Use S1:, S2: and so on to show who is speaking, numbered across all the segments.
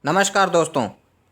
S1: नमस्कार दोस्तों,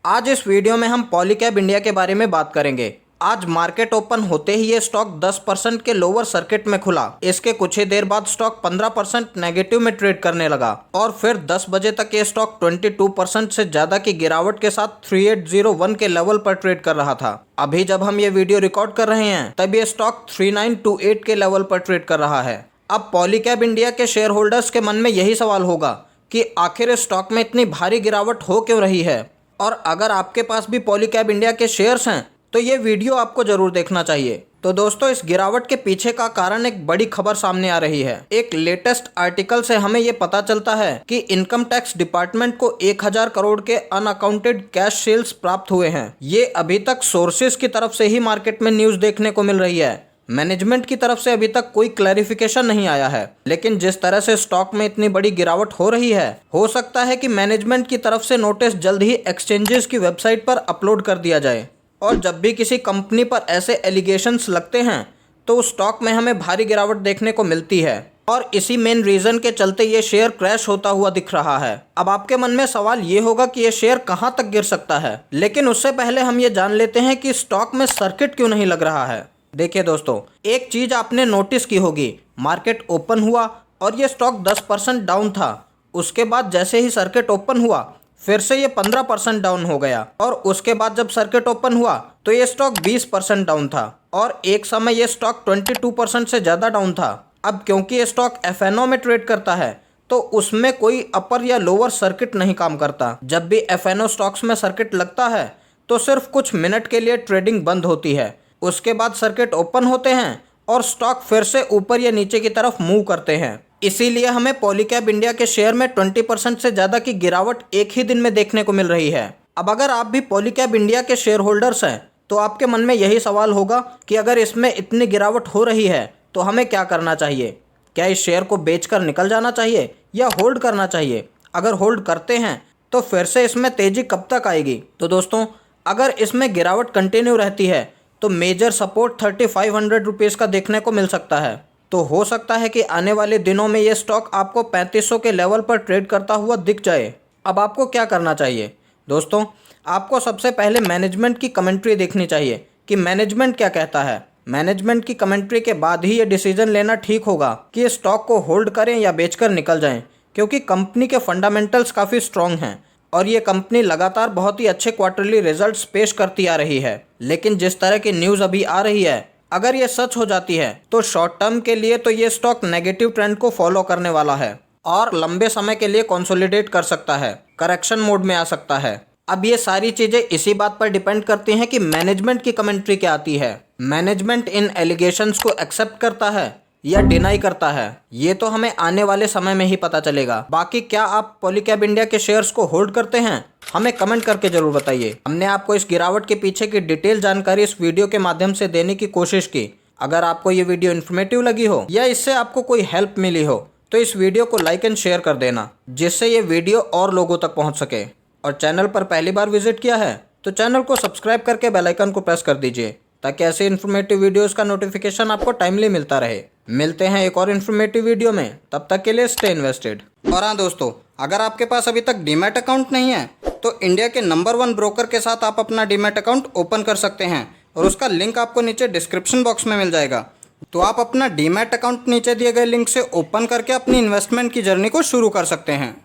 S1: आज इस वीडियो में हम पॉलीकैब इंडिया के बारे में बात करेंगे। आज मार्केट ओपन होते ही ये स्टॉक 10% के लोअर सर्किट में खुला। इसके कुछ ही देर बाद स्टॉक 15% नेगेटिव में ट्रेड करने लगा और फिर 10 बजे तक ये स्टॉक 22% से ज्यादा की गिरावट के साथ 3801 के लेवल पर ट्रेड कर रहा था। अभी जब हम ये वीडियो रिकॉर्ड कर रहे हैं तब ये स्टॉक 3928 के लेवल पर ट्रेड कर रहा है। अब पॉलीकैब इंडिया के शेयर होल्डर्स के मन में यही सवाल होगा कि आखिर इस स्टॉक में इतनी भारी गिरावट हो क्यों रही है, और अगर आपके पास भी पॉलीकैब इंडिया के शेयर्स हैं तो ये वीडियो आपको जरूर देखना चाहिए। तो दोस्तों, इस गिरावट के पीछे का कारण एक बड़ी खबर सामने आ रही है। एक लेटेस्ट आर्टिकल से हमें ये पता चलता है कि इनकम टैक्स डिपार्टमेंट को 1000 करोड़ के अनअकाउंटेड कैश सेल्स प्राप्त हुए हैं। ये अभी तक सोर्सेज की तरफ से ही मार्केट में न्यूज देखने को मिल रही है। मैनेजमेंट की तरफ से अभी तक कोई क्लैरिफिकेशन नहीं आया है, लेकिन जिस तरह से स्टॉक में इतनी बड़ी गिरावट हो रही है, हो सकता है कि मैनेजमेंट की तरफ से नोटिस जल्द ही एक्सचेंजेस की वेबसाइट पर अपलोड कर दिया जाए। और जब भी किसी कंपनी पर ऐसे एलिगेशंस लगते हैं तो उस स्टॉक में हमें भारी गिरावट देखने को मिलती है और इसी मेन रीजन के चलते ये शेयर क्रैश होता हुआ दिख रहा है। अब आपके मन में सवाल ये होगा कि ये शेयर कहां तक गिर सकता है, लेकिन उससे पहले हम ये जान लेते हैं कि स्टॉक में सर्किट क्यों नहीं लग रहा है। देखिए दोस्तों, एक चीज आपने नोटिस की होगी, मार्केट ओपन हुआ और ये स्टॉक 10% डाउन था। उसके बाद जैसे ही सर्किट ओपन हुआ फिर से ये 15% डाउन हो गया और उसके बाद जब सर्किट ओपन हुआ तो ये स्टॉक 20% डाउन था और एक समय ये स्टॉक 22% से ज़्यादा डाउन था। अब क्योंकि ये स्टॉक एफएनओ में ट्रेड करता है तो उसमें कोई अपर या लोअर सर्किट नहीं काम करता। जब भी एफएनओ स्टॉक्स में सर्किट लगता है तो सिर्फ कुछ मिनट के लिए ट्रेडिंग बंद होती है। उसके बाद सर्किट ओपन होते हैं और स्टॉक फिर से ऊपर या नीचे की तरफ मूव करते हैं। इसीलिए हमें पॉलीकैब इंडिया के शेयर में 20% से ज़्यादा की गिरावट एक ही दिन में देखने को मिल रही है। अब अगर आप भी पॉलीकैब इंडिया के शेयर होल्डर्स हैं तो आपके मन में यही सवाल होगा कि अगर इसमें इतनी गिरावट हो रही है तो हमें क्या करना चाहिए। क्या इस शेयर को बेचकर निकल जाना चाहिए या होल्ड करना चाहिए? अगर होल्ड करते हैं तो फिर से इसमें तेज़ी कब तक आएगी? तो दोस्तों, अगर इसमें गिरावट कंटिन्यू रहती है तो मेजर सपोर्ट 3500 रुपीज़ का देखने को मिल सकता है। तो हो सकता है कि आने वाले दिनों में ये स्टॉक आपको 3500 के लेवल पर ट्रेड करता हुआ दिख जाए। अब आपको क्या करना चाहिए? दोस्तों, आपको सबसे पहले मैनेजमेंट की कमेंट्री देखनी चाहिए कि मैनेजमेंट क्या कहता है। मैनेजमेंट की कमेंट्री के बाद ही ये डिसीजन लेना ठीक होगा कि इस स्टॉक को होल्ड करें या बेचकर निकल जाएं, क्योंकि कंपनी के फंडामेंटल्स काफ़ी स्ट्रॉन्ग हैं और ये कंपनी लगातार बहुत ही अच्छे क्वार्टरली रिजल्ट्स पेश करती आ रही है। लेकिन जिस तरह की न्यूज़ अभी आ रही है, अगर ये सच हो जाती है तो शॉर्ट टर्म के लिए तो ये स्टॉक नेगेटिव ट्रेंड को फॉलो करने वाला है और लंबे समय के लिए कंसोलिडेट कर सकता है, करेक्शन मोड में आ सकता है। अब ये सारी चीज़ें इसी बात पर डिपेंड करती हैं कि मैनेजमेंट की कमेंट्री क्या आती है। मैनेजमेंट इन एलिगेशंस को एक्सेप्ट करता है या डिनाई करता है, ये तो हमें आने वाले समय में ही पता चलेगा। बाकी क्या आप पॉलीकैब इंडिया के शेयर्स को होल्ड करते हैं? हमें कमेंट करके जरूर बताइए। हमने आपको इस गिरावट के पीछे की डिटेल जानकारी इस वीडियो के माध्यम से देने की कोशिश की। अगर आपको ये वीडियो इन्फॉर्मेटिव लगी हो या इससे आपको कोई हेल्प मिली हो तो इस वीडियो को लाइक एंड शेयर कर देना, जिससे ये वीडियो और लोगों तक पहुँच सके। और चैनल पर पहली बार विजिट किया है तो चैनल को सब्सक्राइब करके बेल आइकन को प्रेस कर दीजिए, ताकि ऐसे इन्फॉर्मेटिव वीडियोस का नोटिफिकेशन आपको टाइमली मिलता रहे। मिलते हैं एक और इन्फॉर्मेटिव वीडियो में, तब तक के लिए स्टे इन्वेस्टेड। और हाँ दोस्तों, अगर आपके पास अभी तक डीमैट अकाउंट नहीं है तो इंडिया के नंबर 1 ब्रोकर के साथ आप अपना डीमैट अकाउंट ओपन कर सकते हैं और उसका लिंक आपको नीचे डिस्क्रिप्शन बॉक्स में मिल जाएगा। तो आप अपना डीमैट अकाउंट नीचे दिए गए लिंक से ओपन करके अपनी इन्वेस्टमेंट की जर्नी को शुरू कर सकते हैं।